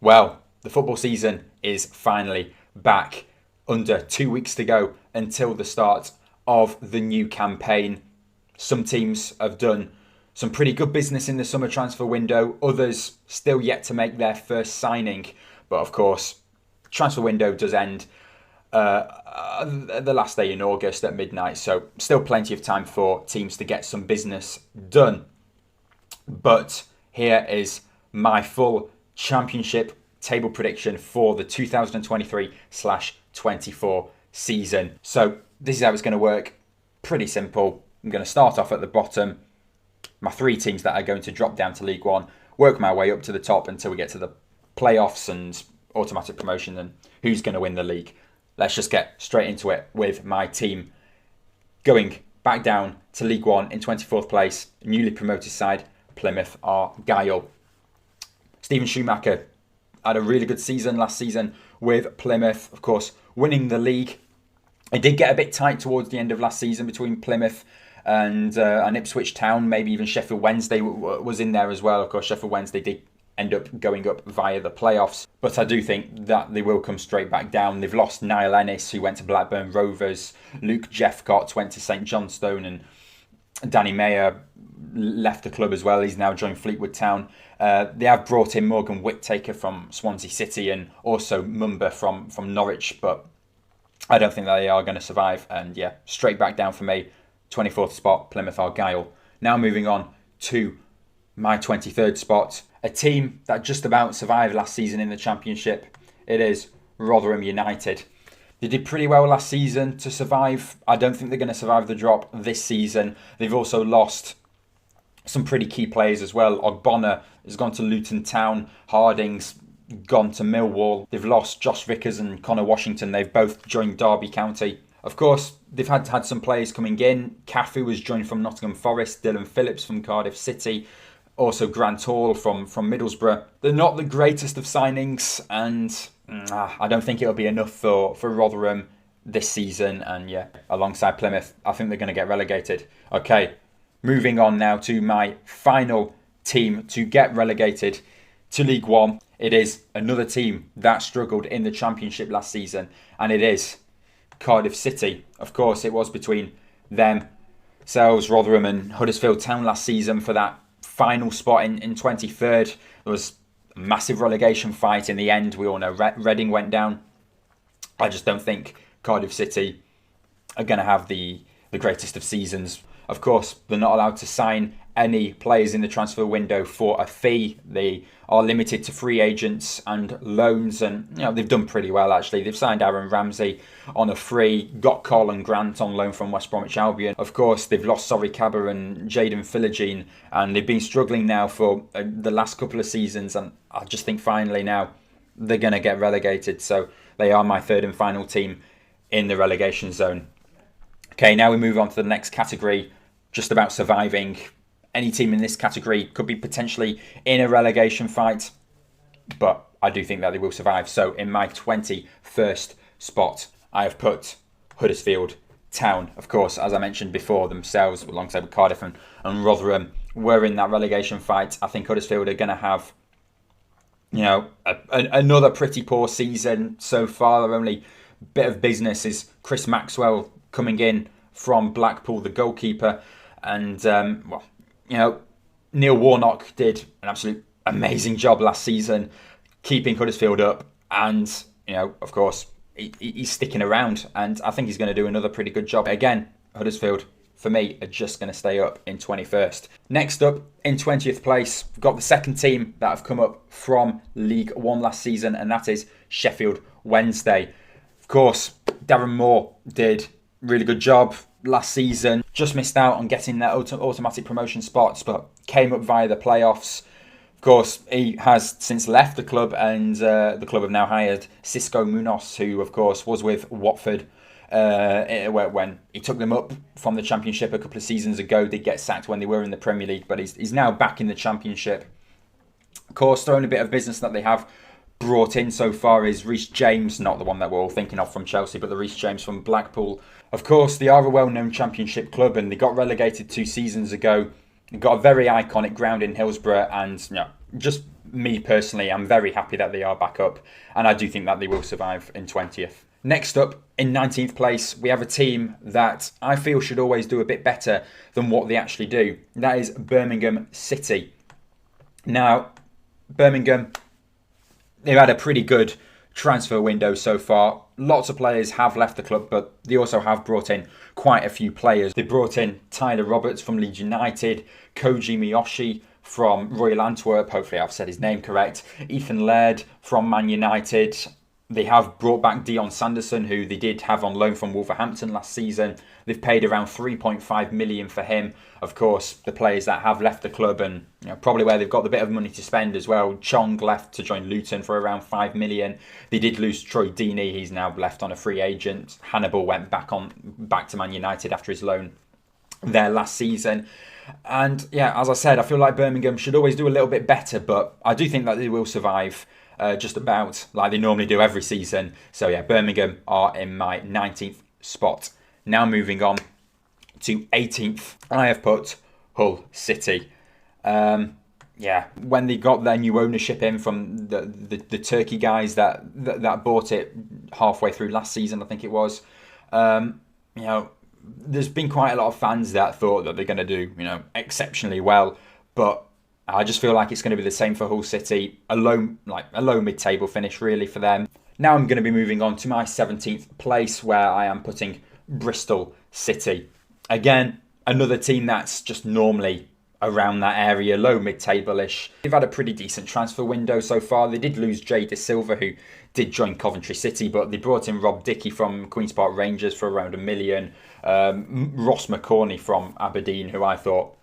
Well, the football season is finally back. Under 2 weeks to go until the start of the new campaign. Some teams have done some pretty good business in the summer transfer window. Others still yet to make their first signing. But of course, transfer window does end the last day in August at midnight. So still plenty of time for teams to get some business done. But here is my full championship table prediction for the 2023/24 season. So this is how it's going to work. Pretty simple. I'm going to start off at the bottom. My 3 teams that are going to drop down to League One. Work my way up to the top until we get to the playoffs and automatic promotion and who's going to win the league. Let's just get straight into it with my team going back down to League One in 24th place. Newly promoted side, Plymouth Argyle. Stephen Schumacher had a really good season last season with Plymouth, of course, winning the league. It did get a bit tight towards the end of last season between Plymouth and Ipswich Town. Maybe even Sheffield Wednesday was in there as well. Of course, Sheffield Wednesday did end up going up via the playoffs. But I do think that they will come straight back down. They've lost Niall Ennis, who went to Blackburn Rovers. Luke Jeffcott went to St Johnstone, and Danny Mayer left the club as well. He's now joined Fleetwood Town. They have brought in Morgan Whittaker from Swansea City and also Mumba from Norwich, but I don't think that they are going to survive. And yeah, straight back down for me. 24th spot, Plymouth Argyle. Now moving on to my 23rd spot. A team that just about survived last season in the Championship. It is Rotherham United. They did pretty well last season to survive. I don't think they're going to survive the drop this season. They've also lost some pretty key players as well. Ogbonna has gone to Luton Town. Harding's gone to Millwall. They've lost Josh Vickers and Connor Washington. They've both joined Derby County. Of course, they've had some players coming in. Cafu was joined from Nottingham Forest. Dylan Phillips from Cardiff City. Also Grant Hall from Middlesbrough. They're not the greatest of signings, and I don't think it'll be enough for Rotherham this season. And yeah, alongside Plymouth, I think they're going to get relegated. Okay, moving on now to my final team to get relegated to League One. It is another team that struggled in the Championship last season, and it is Cardiff City. Of course, it was between themselves, Rotherham and Huddersfield Town last season for that final spot in 23rd. There was a massive relegation fight in the end. We all know Reading went down. I just don't think Cardiff City are going to have the greatest of seasons. Of course, they're not allowed to sign any players in the transfer window for a fee. They are limited to free agents and loans, and they've done pretty well actually. They've signed Aaron Ramsey on a free, got Colin Grant on loan from West Bromwich Albion. Of course, they've lost Sorry Cabba and Jaden Philogene, and they've been struggling now for the last couple of seasons, and I just think finally now they're going to get relegated. So they are my third and final team in the relegation zone. Okay, now we move on to the next category, just about surviving. Any team in this category could be potentially in a relegation fight, but I do think that they will survive. So in my 21st spot, I have put Huddersfield Town. Of course, as I mentioned before, themselves, alongside with Cardiff and Rotherham, were in that relegation fight. I think Huddersfield are going to have, another pretty poor season so far. Their only bit of business is Chris Maxwell coming in from Blackpool, the goalkeeper. And, Neil Warnock did an absolute amazing job last season, keeping Huddersfield up. And, of course, he's sticking around. And I think he's going to do another pretty good job. Again, Huddersfield, for me, are just going to stay up in 21st. Next up, in 20th place, we've got the second team that have come up from League One last season, and that is Sheffield Wednesday. Of course, Darren Moore did a really good job last season. Just missed out on getting their automatic promotion spots, but came up via the playoffs. Of course, he has since left the club, and the club have now hired Cisco Munoz, who, of course, was with Watford when he took them up from the Championship a couple of seasons ago. Did get sacked when they were in the Premier League, but he's now back in the Championship. Of course, the only bit of business that they have brought in so far is Reece James, not the one that we're all thinking of from Chelsea, but the Reece James from Blackpool. Of course, they are a well-known Championship club, and they got relegated 2 seasons ago. They got a very iconic ground in Hillsborough, and just me personally, I'm very happy that they are back up, and I do think that they will survive in 20th. Next up, in 19th place, we have a team that I feel should always do a bit better than what they actually do. That is Birmingham City. Now, Birmingham, they've had a pretty good transfer window so far. Lots of players have left the club, but they also have brought in quite a few players. They brought in Tyler Roberts from Leeds United, Koji Miyoshi from Royal Antwerp, hopefully I've said his name correct, Ethan Laird from Man United. They have brought back Dion Sanderson, who they did have on loan from Wolverhampton last season. They've paid around 3.5 million for him. Of course, the players that have left the club, and probably where they've got the bit of money to spend as well. Chong left to join Luton for around 5 million. They did lose Troy Deeney. He's now left on a free agent. Hannibal went back to Man United after his loan there last season. And yeah, as I said, I feel like Birmingham should always do a little bit better, but I do think that they will survive. Just about like they normally do every season. So yeah, Birmingham are in my 19th spot. Now moving on to 18th, I have put Hull City. Yeah, when they got their new ownership in from the Turkey guys that bought it halfway through last season, I think it was. There's been quite a lot of fans that thought that they're going to do exceptionally well, but I just feel like it's going to be the same for Hull City. A low mid-table finish really for them. Now I'm going to be moving on to my 17th place, where I am putting Bristol City. Again, another team that's just normally around that area, low mid-table-ish. They've had a pretty decent transfer window so far. They did lose Jay De Silva, who did join Coventry City, but they brought in Rob Dickey from Queen's Park Rangers for around $1 million. Ross McCorney from Aberdeen, who I thought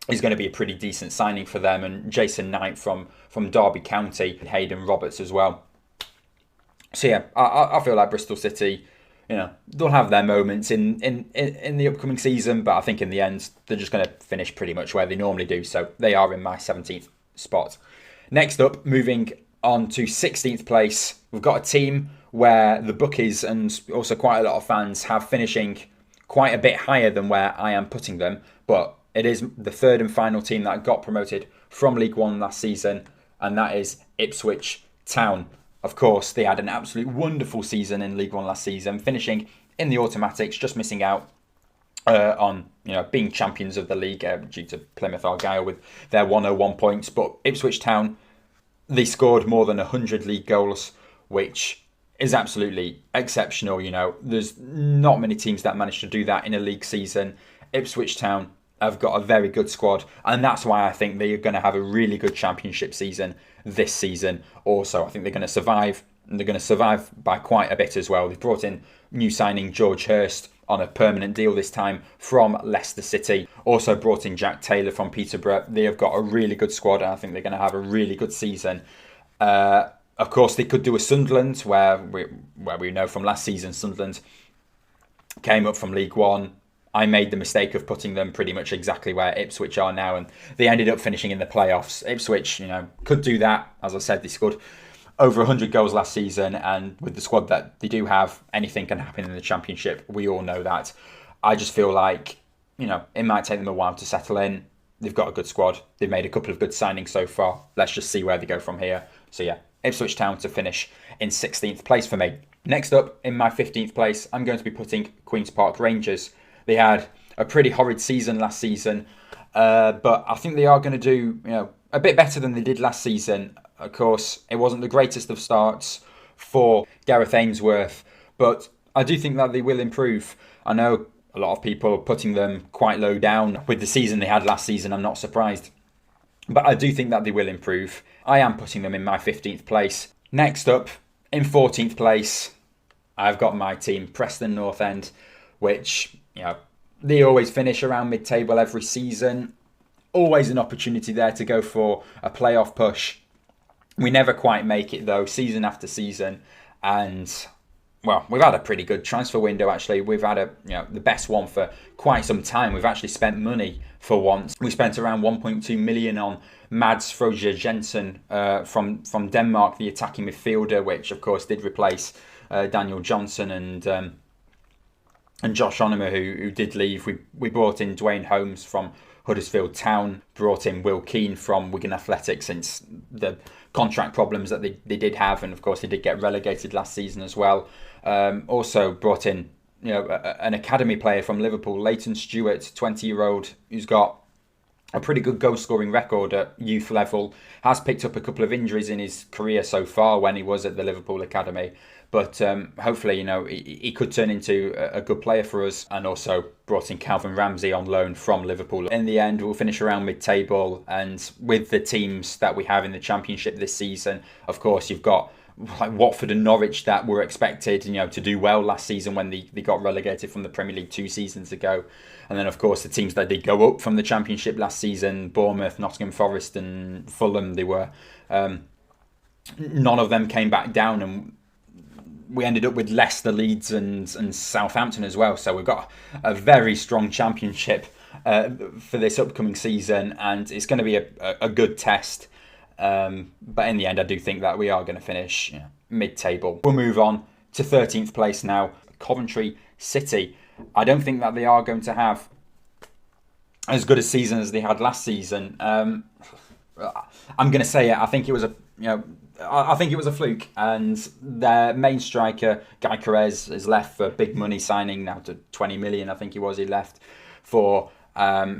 is going to be a pretty decent signing for them, and Jason Knight from Derby County, and Hayden Roberts as well. So yeah, I feel like Bristol City, they'll have their moments in the upcoming season, but I think in the end they're just going to finish pretty much where they normally do. So they are in my 17th spot. Next up, moving on to 16th place, we've got a team where the bookies and also quite a lot of fans have finishing quite a bit higher than where I am putting them, but it is the third and final team that got promoted from League One last season, and that is Ipswich Town. Of course, they had an absolute wonderful season in League One last season, finishing in the automatics, just missing out on being champions of the league due to Plymouth Argyle with their 101 points. But Ipswich Town, they scored more than 100 league goals, which is absolutely exceptional. There's not many teams that manage to do that in a league season. Ipswich Town have got a very good squad, and that's why I think they're going to have a really good championship season this season. Also, I think they're going to survive, and they're going to survive by quite a bit as well. They've brought in new signing George Hurst on a permanent deal this time from Leicester City. Also brought in Jack Taylor from Peterborough. They have got a really good squad, and I think they're going to have a really good season. Of course, they could do a Sunderland, where we know from last season Sunderland came up from League One. I made the mistake of putting them pretty much exactly where Ipswich are now, and they ended up finishing in the playoffs. Ipswich, could do that. As I said, they scored over 100 goals last season, and with the squad that they do have, anything can happen in the Championship. We all know that. I just feel like, it might take them a while to settle in. They've got a good squad. They've made a couple of good signings so far. Let's just see where they go from here. So yeah, Ipswich Town to finish in 16th place for me. Next up, in my 15th place, I'm going to be putting Queen's Park Rangers. They had a pretty horrid season last season, but I think they are going to do a bit better than they did last season. Of course, it wasn't the greatest of starts for Gareth Ainsworth, but I do think that they will improve. I know a lot of people are putting them quite low down with the season they had last season. I'm not surprised, but I do think that they will improve. I am putting them in my 15th place. Next up, in 14th place, I've got my team, Preston North End, which they always finish around mid-table every season. Always an opportunity there to go for a playoff push. We never quite make it though, season after season. And well, we've had a pretty good transfer window actually. We've had the best one for quite some time. We've actually spent money for once. We spent around 1.2 million on Mads Froger Jensen from Denmark, the attacking midfielder, which of course did replace Daniel Johnson and Josh Onomer, who did leave. We brought in Dwayne Holmes from Huddersfield Town, brought in Will Keane from Wigan Athletic since the contract problems that they did have, and of course they did get relegated last season as well. Also brought in an academy player from Liverpool, Leighton Stewart, 20-year-old, who's got a pretty good goal-scoring record at youth level, has picked up a couple of injuries in his career so far when he was at the Liverpool Academy. But hopefully, he could turn into a good player for us. And also brought in Calvin Ramsey on loan from Liverpool. In the end, we'll finish around mid-table. And with the teams that we have in the Championship this season, of course, you've got like Watford and Norwich that were expected, to do well last season when they got relegated from the Premier League 2 seasons ago. And then, of course, the teams that did go up from the Championship last season, Bournemouth, Nottingham Forest and Fulham, they were... none of them came back down, and we ended up with Leicester, Leeds and Southampton as well. So we've got a very strong Championship for this upcoming season, and it's going to be a good test. But in the end, I do think that we are going to finish mid-table. We'll move on to 13th place now, Coventry City. I don't think that they are going to have as good a season as they had last season. I'm going to say it. I think it was a fluke, and their main striker, Guy Carrez, is left for big money signing now to 20 million. I think he left for.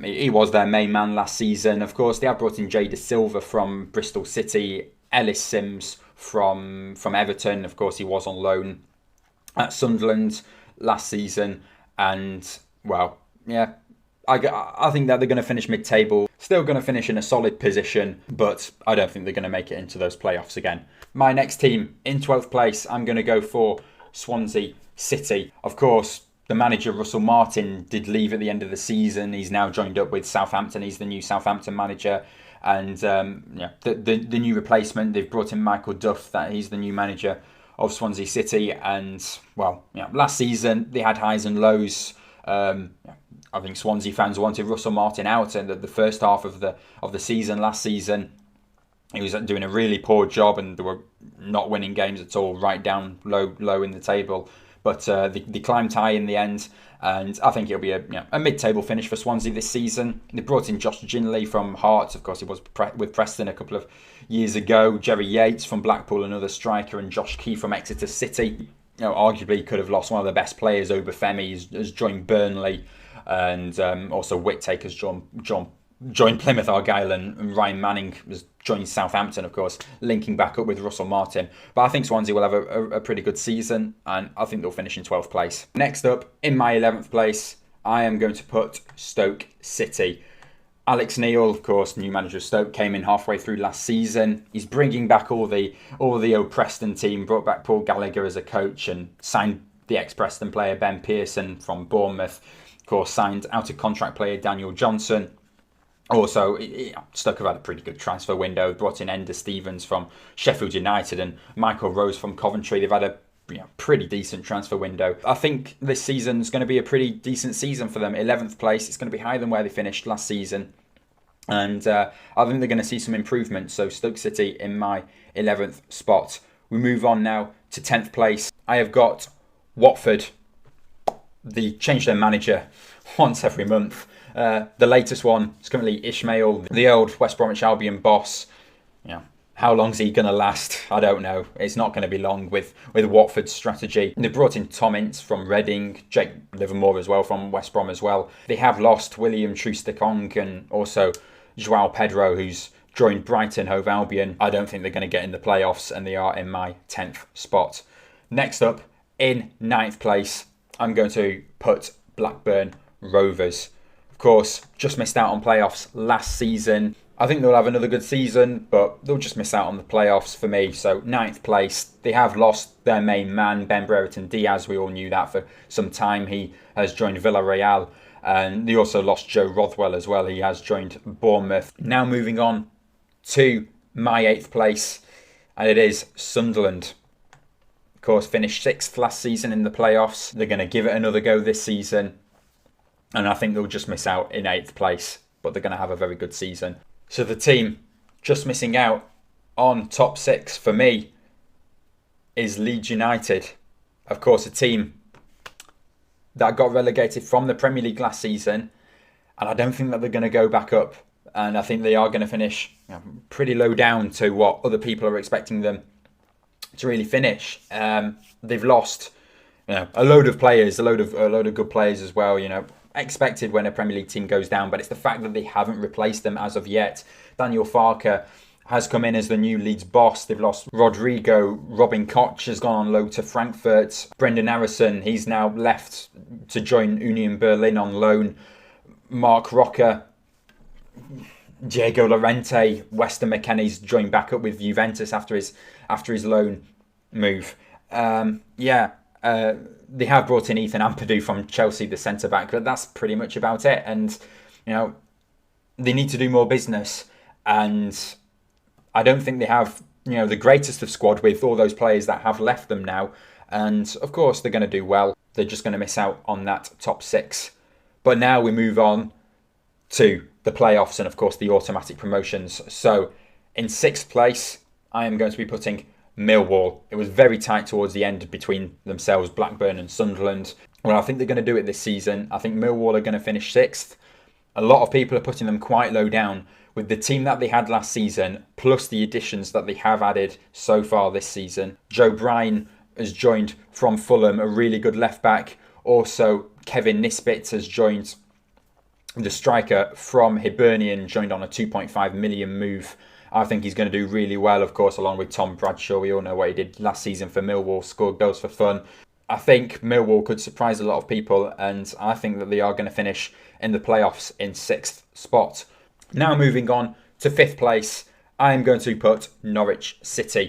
He was their main man last season. Of course, they have brought in Jay De Silva from Bristol City, Ellis Sims from Everton. Of course, he was on loan at Sunderland last season, and I think that they're going to finish mid-table. Still going to finish in a solid position, but I don't think they're going to make it into those playoffs again. My next team in 12th place, I'm going to go for Swansea City. Of course, the manager, Russell Martin, did leave at the end of the season. He's now joined up with Southampton. He's the new Southampton manager. And the new replacement, they've brought in Michael Duff. That he's the new manager of Swansea City. And, last season, they had highs and lows. I think Swansea fans wanted Russell Martin out in the first half of the season last season. He was doing a really poor job, and they were not winning games at all, right down low in the table. But they climbed high in the end, and I think it'll be a mid-table finish for Swansea this season. They brought in Josh Ginley from Hearts. Of course, he was with Preston a couple of years ago. Jerry Yates from Blackpool, another striker, and Josh Key from Exeter City. Arguably could have lost one of the best players. Obafemi has joined Burnley, and also Whittaker's joined Plymouth Argyle, and Ryan Manning has joined Southampton, of course, linking back up with Russell Martin. But I think Swansea will have a pretty good season, and I think they'll finish in 12th place. Next up, in my 11th place, I am going to put Stoke City. Alex Neil, of course, new manager of Stoke, came in halfway through last season. He's bringing back all the old Preston team, brought back Paul Gallagher as a coach, and signed the ex-Preston player Ben Pearson from Bournemouth. Of course, signed out-of-contract player Daniel Johnson. Also, Stoke have had a pretty good transfer window. Brought in Ender Stevens from Sheffield United and Michael Rose from Coventry. They've had a pretty decent transfer window. I think this season is going to be a pretty decent season for them. 11th place. It's going to be higher than where they finished last season. And I think they're going to see some improvement. So Stoke City in my 11th spot. We move on now to 10th place. I have got Watford. They change their manager once every month. The latest one is currently Ishmael, the old West Bromwich Albion boss. How long's he going to last? I don't know. It's not going to be long with Watford's strategy. They brought in Tom Ince from Reading, Jake Livermore as well from West Brom as well. They have lost William Troost-Ekong and also Joao Pedro, who's joined Brighton Hove Albion. I don't think they're going to get in the playoffs, and they are in my 10th spot. Next up, in 9th place, I'm going to put Blackburn Rovers. Of course, just missed out on playoffs last season. I think they'll have another good season, but they'll just miss out on the playoffs for me. So 9th place. They have lost their main man, Ben Brereton Diaz. We all knew that for some time. He has joined Villarreal. And they also lost Joe Rothwell as well. He has joined Bournemouth. Now moving on to my 8th place. And it is Sunderland. Of course, finished 6th last season in the playoffs. They're going to give it another go this season. And I think they'll just miss out in 8th place. But they're going to have a very good season. So the team just missing out on top 6 for me is Leeds United. Of course, a team that got relegated from the Premier League last season And I don't think that they're going to go back up. And I think they are going to finish pretty low down to what other people are expecting them to really finish. They've lost a load of players, a load of good players as well. Expected when a Premier League team goes down, but it's the fact that they haven't replaced them as of yet. Daniel Farke has come in as the new Leeds boss. They've lost Rodrigo. Robin Koch has gone on loan to Frankfurt. Brendan Harrison, he's now left to join Union Berlin on loan. Mark Rocker, Diego Llorente, Weston McKennie's joined back up with Juventus after his loan move. They have brought in Ethan Ampadu from Chelsea, the centre back, but that's pretty much about it. And they need to do more business, and I don't think they have the greatest of squad with all those players that have left them now. And of course they're going to do well. They're just going to miss out on that top 6. But now we move on to the playoffs and of course the automatic promotions. So in 6th place, I am going to be putting Millwall. It was very tight towards the end between themselves, Blackburn and Sunderland. Well, I think they're going to do it this season. I think Millwall are going to finish 6th. A lot of people are putting them quite low down with the team that they had last season, plus the additions that they have added so far this season. Joe Bryan has joined from Fulham, a really good left back. Also, Kevin Nisbet has joined, the striker from Hibernian, joined on a 2.5 million move. I think he's going to do really well, of course, along with Tom Bradshaw. We all know what he did last season for Millwall, scored goals for fun. I think Millwall could surprise a lot of people, and I think that they are going to finish in the playoffs in 6th spot. Now moving on to 5th place, I am going to put Norwich City.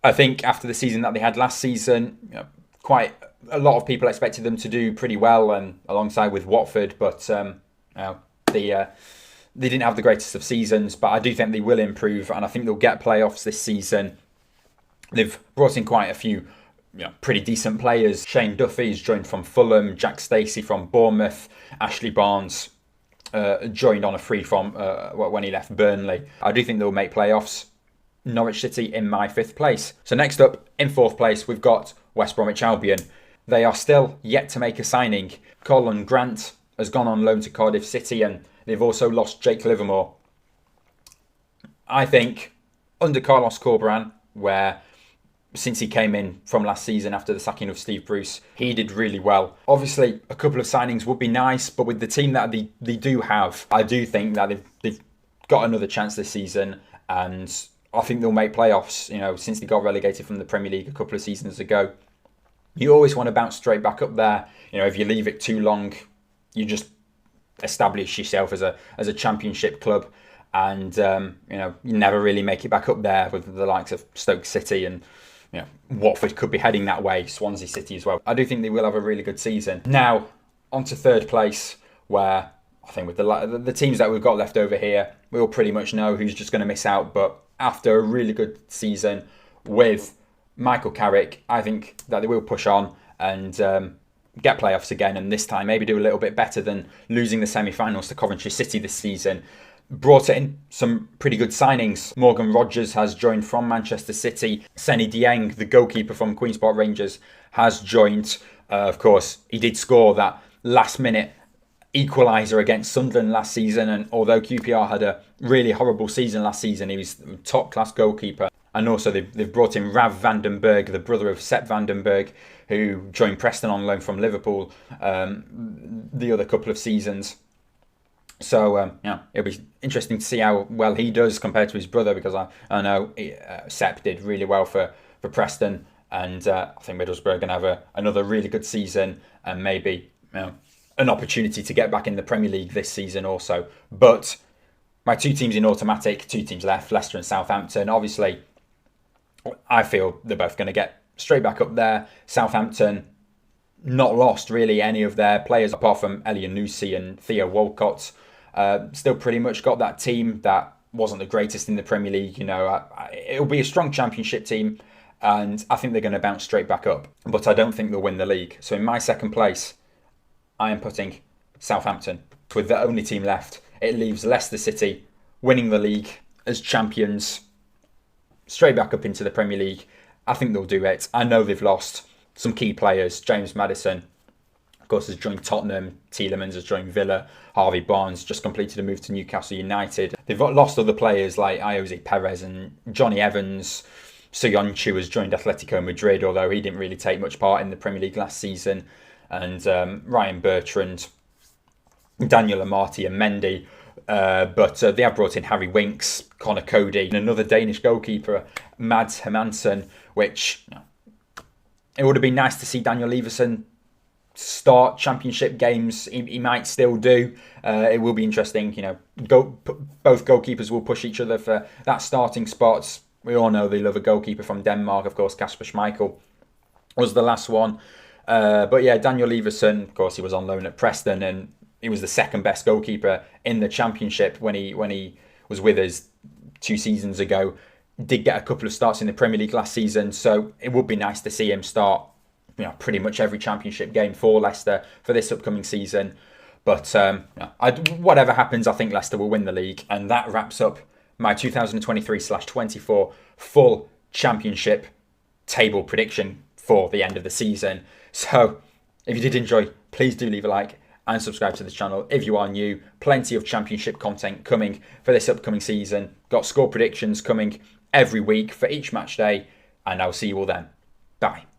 I think after the season that they had last season, quite a lot of people expected them to do pretty well, and alongside with Watford, but they didn't have the greatest of seasons. But I do think they will improve, and I think they'll get playoffs this season. They've brought in quite a few pretty decent players. Shane Duffy's joined from Fulham, Jack Stacey from Bournemouth, Ashley Barnes joined on a free from when he left Burnley. I do think they'll make playoffs. Norwich City in my 5th place. So next up, in 4th place, we've got West Bromwich Albion. They are still yet to make a signing. Colin Grant has gone on loan to Cardiff City, and they've also lost Jake Livermore. I think under Carlos Corberán, where since he came in from last season after the sacking of Steve Bruce, he did really well. Obviously, a couple of signings would be nice, but with the team that they do have, I do think that they've got another chance this season, and I think they'll make playoffs. Since they got relegated from the Premier League a couple of seasons ago, you always want to bounce straight back up there. If you leave it too long, you just establish yourself as a championship club, and you never really make it back up there with the likes of Stoke City, and Watford could be heading that way, Swansea City as well. I do think they will have a really good season. Now on to 3rd place, where I think with the teams that we've got left over here, we all pretty much know who's just going to miss out. But after a really good season with Michael Carrick, I think that they will push on and get playoffs again, and this time maybe do a little bit better than losing the semi-finals to Coventry City this season. Brought in some pretty good signings. Morgan Rogers has joined from Manchester City. Seny Dieng, the goalkeeper from Queen's Park Rangers, has joined. Of course, he did score that last-minute equaliser against Sunderland last season, and although QPR had a really horrible season last season, he was a top-class goalkeeper. And also they've brought in Rav van den Berg, the brother of Sepp van den Berg, who joined Preston on loan from Liverpool the other couple of seasons. So it'll be interesting to see how well he does compared to his brother, because I know Sepp did really well for Preston, and I think Middlesbrough are going to have another really good season, and maybe an opportunity to get back in the Premier League this season also. But my 2 teams in automatic, 2 teams left, Leicester and Southampton. Obviously, I feel they're both going to get straight back up there. Southampton not lost really any of their players apart from Elianusi and Theo Walcott. Still pretty much got that team that wasn't the greatest in the Premier League. It'll be a strong championship team, and I think they're going to bounce straight back up. But I don't think they'll win the league. So in my 2nd place, I am putting Southampton. With the only team left, it leaves Leicester City winning the league as champions, straight back up into the Premier League. I think they'll do it. I know they've lost some key players, James Maddison, course, has joined Tottenham. Tielemans has joined Villa. Harvey Barnes just completed a move to Newcastle United. They've lost other players like Jose Perez and Johnny Evans. Soyuncu has joined Atletico Madrid, although he didn't really take much part in the Premier League last season. And Ryan Bertrand, Daniel Amati and Mendy. But they have brought in Harry Winks, Connor Cody, and another Danish goalkeeper, Mads Hermansen, which it would have been nice to see Daniel Leverson start championship games. He might still do. It will be interesting. Both goalkeepers will push each other for that starting spot. We all know they love a goalkeeper from Denmark. Of course, Kasper Schmeichel was the last one. But yeah, Daniel Leverson, of course, he was on loan at Preston, and he was the second best goalkeeper in the championship when he was with us 2 seasons ago. Did get a couple of starts in the Premier League last season, so it would be nice to see him start pretty much every championship game for Leicester for this upcoming season. But whatever happens, I think Leicester will win the league. And that wraps up my 2023/24 full championship table prediction for the end of the season. So if you did enjoy, please do leave a like and subscribe to the channel if you are new. Plenty of championship content coming for this upcoming season. Got score predictions coming every week for each match day. And I'll see you all then. Bye.